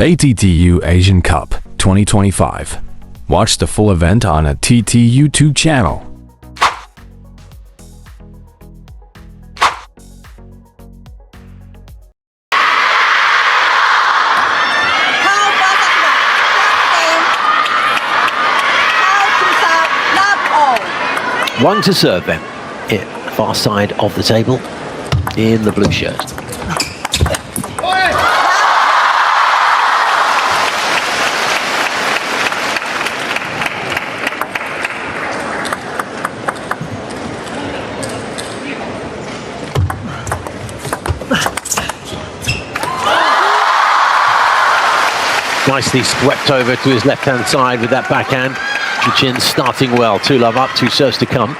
ATTU Asian Cup 2025. Watch the full event on ATTU YouTube channel. Wang to serve then, here, far side of the table, in the blue shirt. Nicely swept over to his left-hand side with that backhand. Chuqin starting well, 2-love up, 2 serves to come.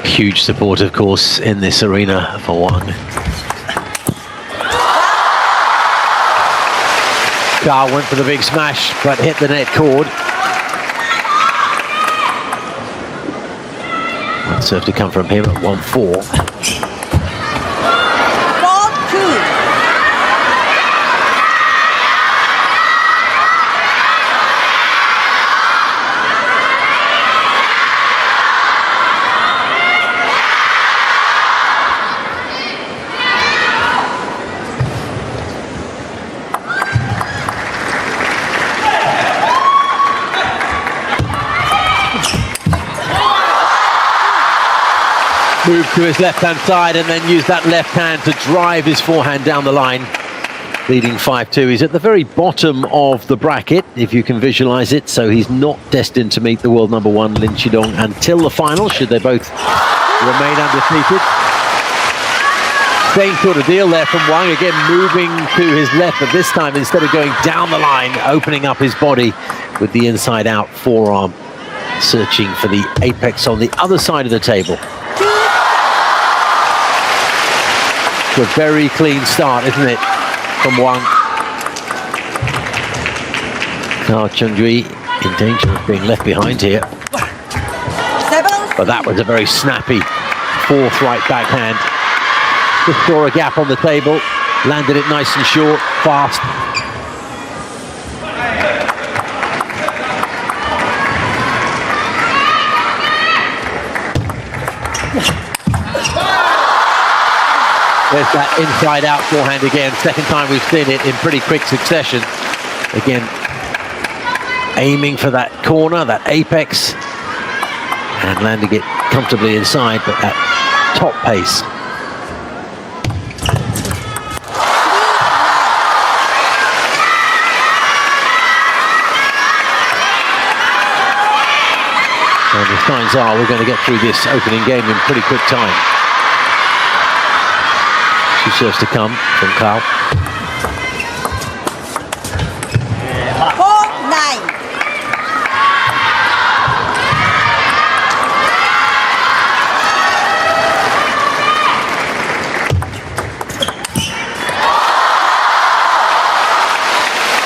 Huge support, of course, in this arena for Wang. KAO went for the big smash, but hit the net cord. One serve to come from him at 1-4. Move to his left-hand side and then use that left hand to drive his forehand down the line. Leading 5-2. He's at the very bottom of the bracket, if you can visualize it, so he's not destined to meet the world number 1 Lin Chidong until the final, should they both remain undefeated. Same sort of deal there from Wang, again moving to his left, but this time instead of going down the line, opening up his body with the inside-out forearm, searching for the apex on the other side of the table. A very clean start, isn't it, from Wang? Now Cheng-Jui in danger of being left behind here. But that was a very snappy 4th right backhand. Just saw a gap on the table, landed it nice and short, fast. There's that inside-out forehand again. Second time we've seen it in pretty quick succession. Again, aiming for that corner, that apex, and landing it comfortably inside, but at top pace. And the signs are we're going to get through this opening game in pretty quick time. 2 serves to come from KAO.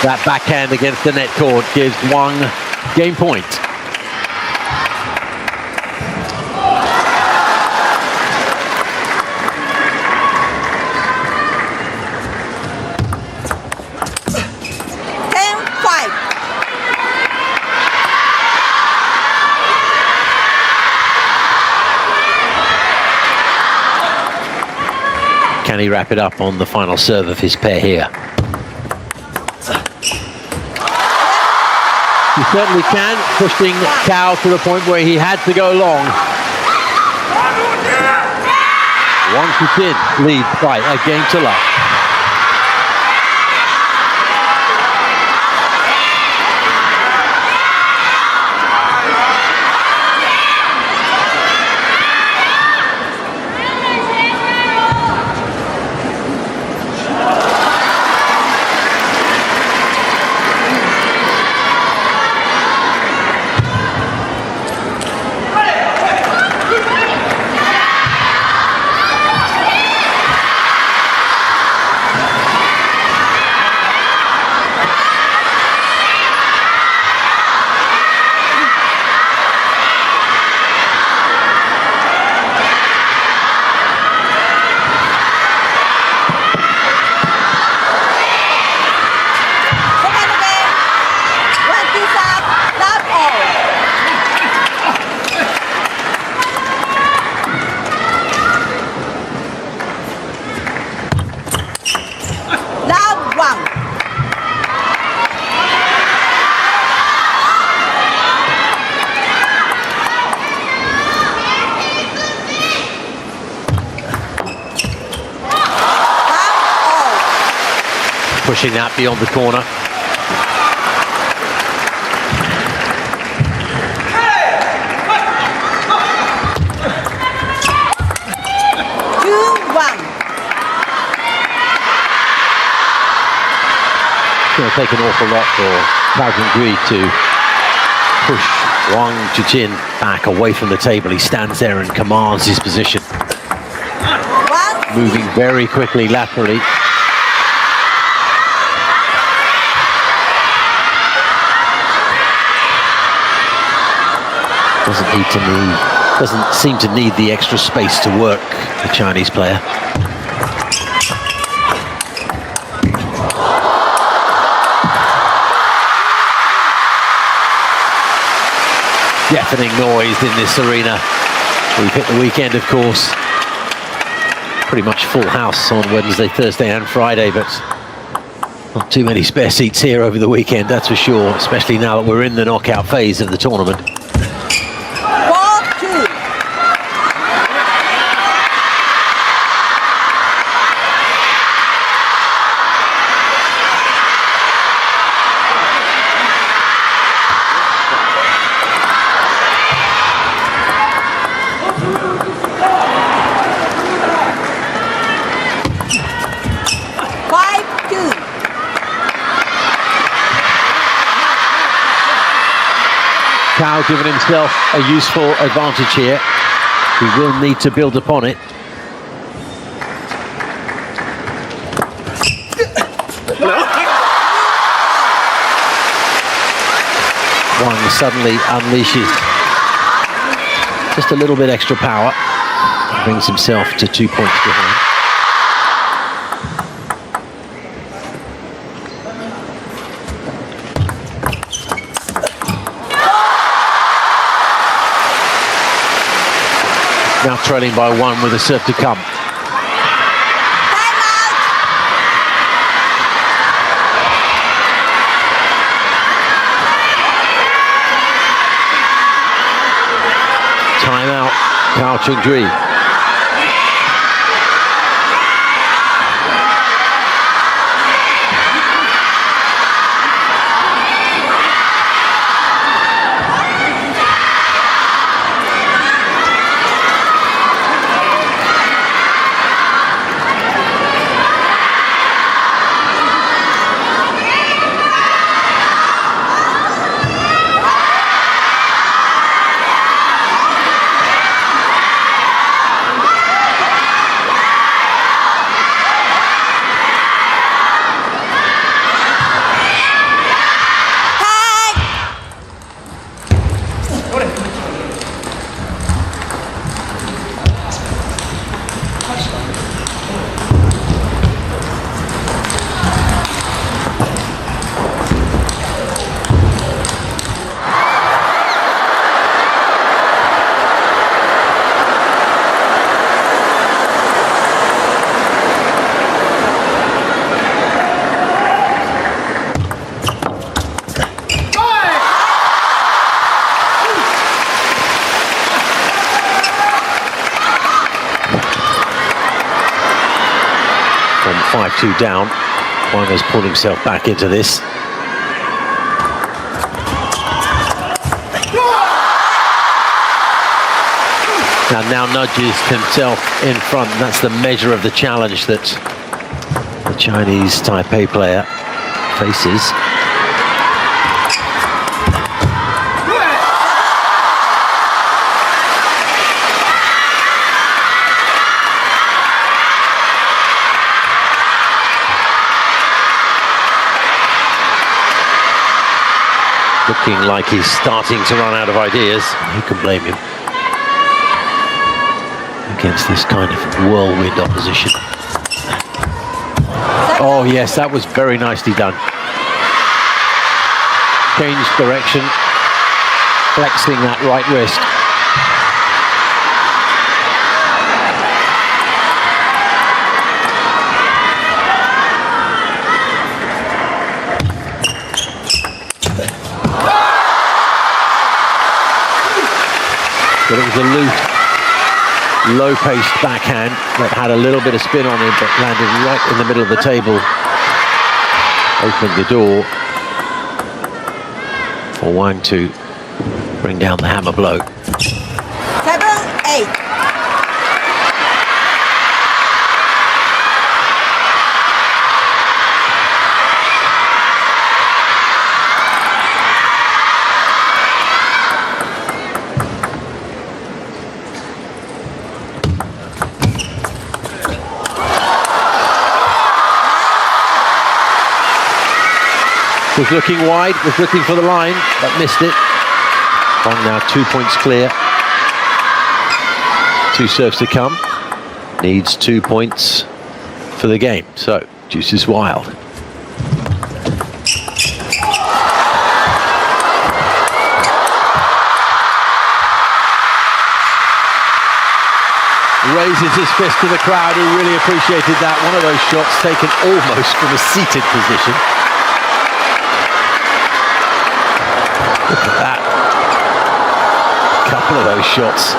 That backhand against the net cord gives Wang game point. Can he wrap it up on the final serve of his pair here? He certainly can, pushing KAO to the point where he had to go long. Wang Chuqin leads by a game to love. pushing that beyond the corner. It's going to take an awful lot for Cheng-Jui to push Wang Chuqin back away from the table. He stands there and commands his position. Moving very quickly laterally. Doesn't seem to need the extra space to work, the Chinese player. Deafening noise in this arena. We've hit the weekend, of course. Pretty much full house on Wednesday, Thursday and Friday, but not too many spare seats here over the weekend, that's for sure, especially now that we're in the knockout phase of the tournament. KAO giving himself a useful advantage here. He will need to build upon it. Wang suddenly unleashes just a little bit extra power. Brings himself to 2 points behind. Now trailing by 1 with a serve to come. Timeout, KAO Cheng-Jui. From 5-2 down, Wang has pulled himself back into this. And now nudges himself in front. That's the measure of the challenge that the Chinese Taipei player faces. Looking like he's starting to run out of ideas. Who can blame him against this kind of whirlwind opposition? Oh yes, that was very nicely done. Changed direction, flexing that right wrist. But it was a loose, low-paced backhand that had a little bit of spin on it, but landed right in the middle of the table. opened the door for Wang to bring down the hammer blow. 7-8. Was looking wide, was looking for the line, but missed it. Wang now 2 points clear. 2 serves to come. Needs 2 points for the game. So, juice is wild. Raises his fist to the crowd, who really appreciated that. One of those shots taken almost from a seated position. Look at that. A couple of those shots.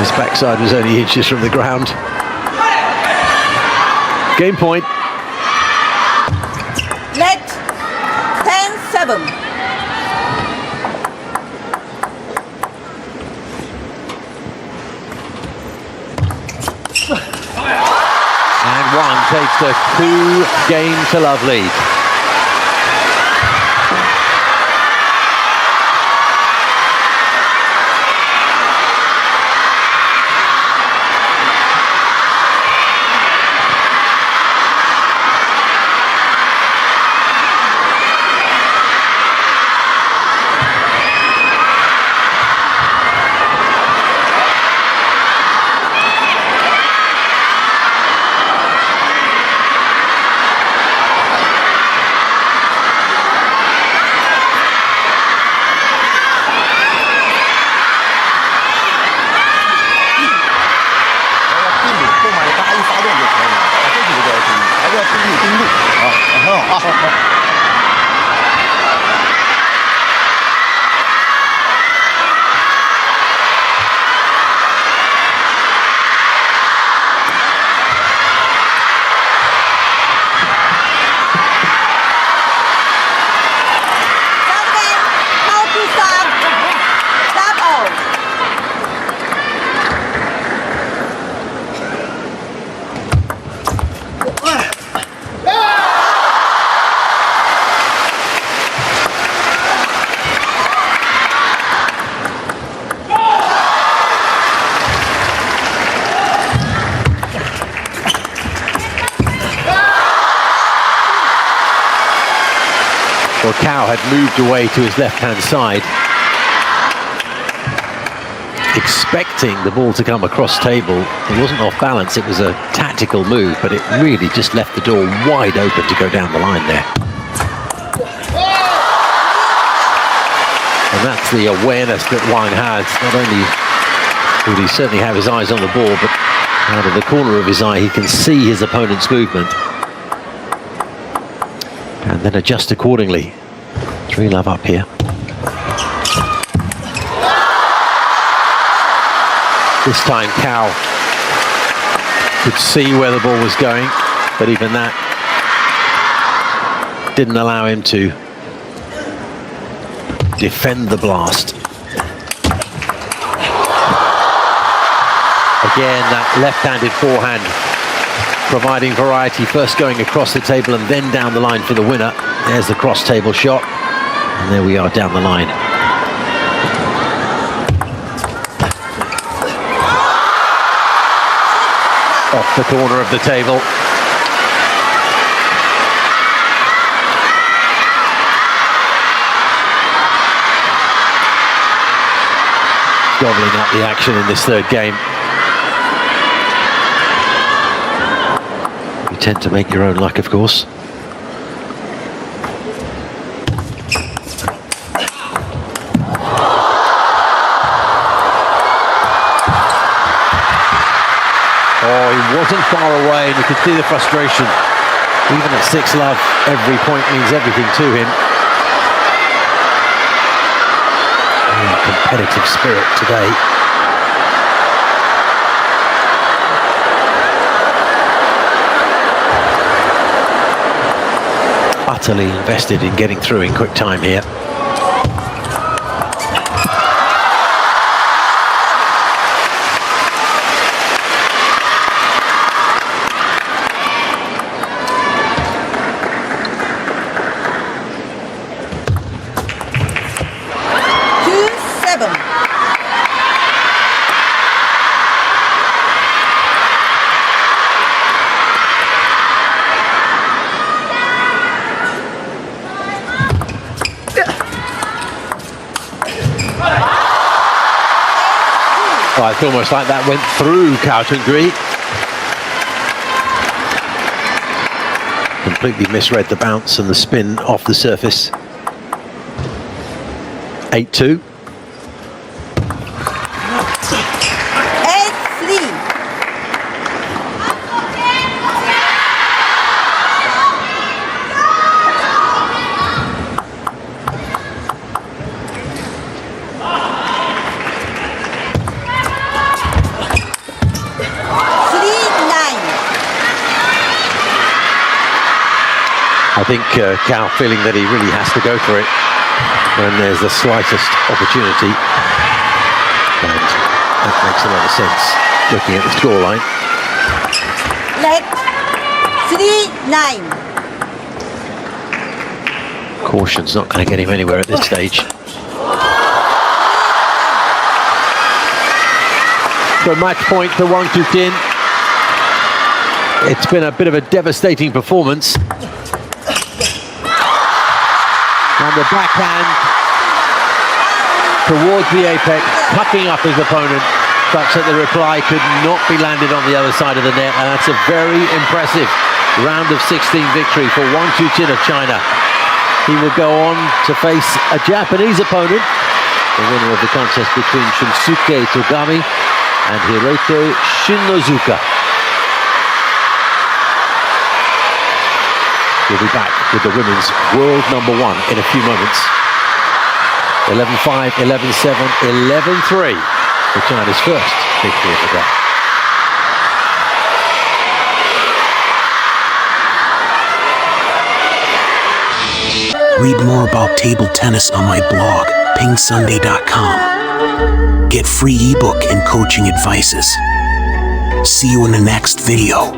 His backside was only inches from the ground. Game point. Net 10-7. And Wang takes the 2-game-to-love lead. Well, KAO had moved away to his left-hand side, expecting the ball to come across table. It wasn't off balance, it was a tactical move, but it really just left the door wide open to go down the line there. And that's the awareness that Wang has. Not only would he certainly have his eyes on the ball, but out of the corner of his eye, he can see his opponent's movement and then adjust accordingly. 3-love up here. This time KAO could see where the ball was going, but even that didn't allow him to defend the blast. Again, that left-handed forehand providing variety, first going across the table and then down the line for the winner. There's the cross-table shot, and there we are down the line. Off the corner of the table. Gobbling up the action in this third game. You tend to make your own luck, of course. Oh, he wasn't far away, and you could see the frustration. Even at 6-love, every point means everything to him. Competitive spirit today. utterly invested in getting through in quick time here. Oh, it's almost like that went through Cheng-Jui. Completely misread the bounce and the spin off the surface. 8-2. 8-3. I think KAO feeling that he really has to go for it when there's the slightest opportunity. And that makes a lot of sense looking at the scoreline. Leg 3-9. Caution's not going to get him anywhere at this stage. So match point to Wang Chuqin. It's been a bit of a devastating performance. And the backhand towards the apex, pucking up his opponent, such that the reply could not be landed on the other side of the net. And that's a very impressive round of 16 victory for Wang Chuqin of China. He will go on to face a Japanese opponent, the winner of the contest between Shunsuke Togami and Hiroto Shinozuka. We'll be back with the women's world #1 in a few moments. 11-5, 11-7, 11-3 for China's first victory of the day. Read more about table tennis on my blog, PingSunday.com. Get free ebook and coaching advices. See you in the next video.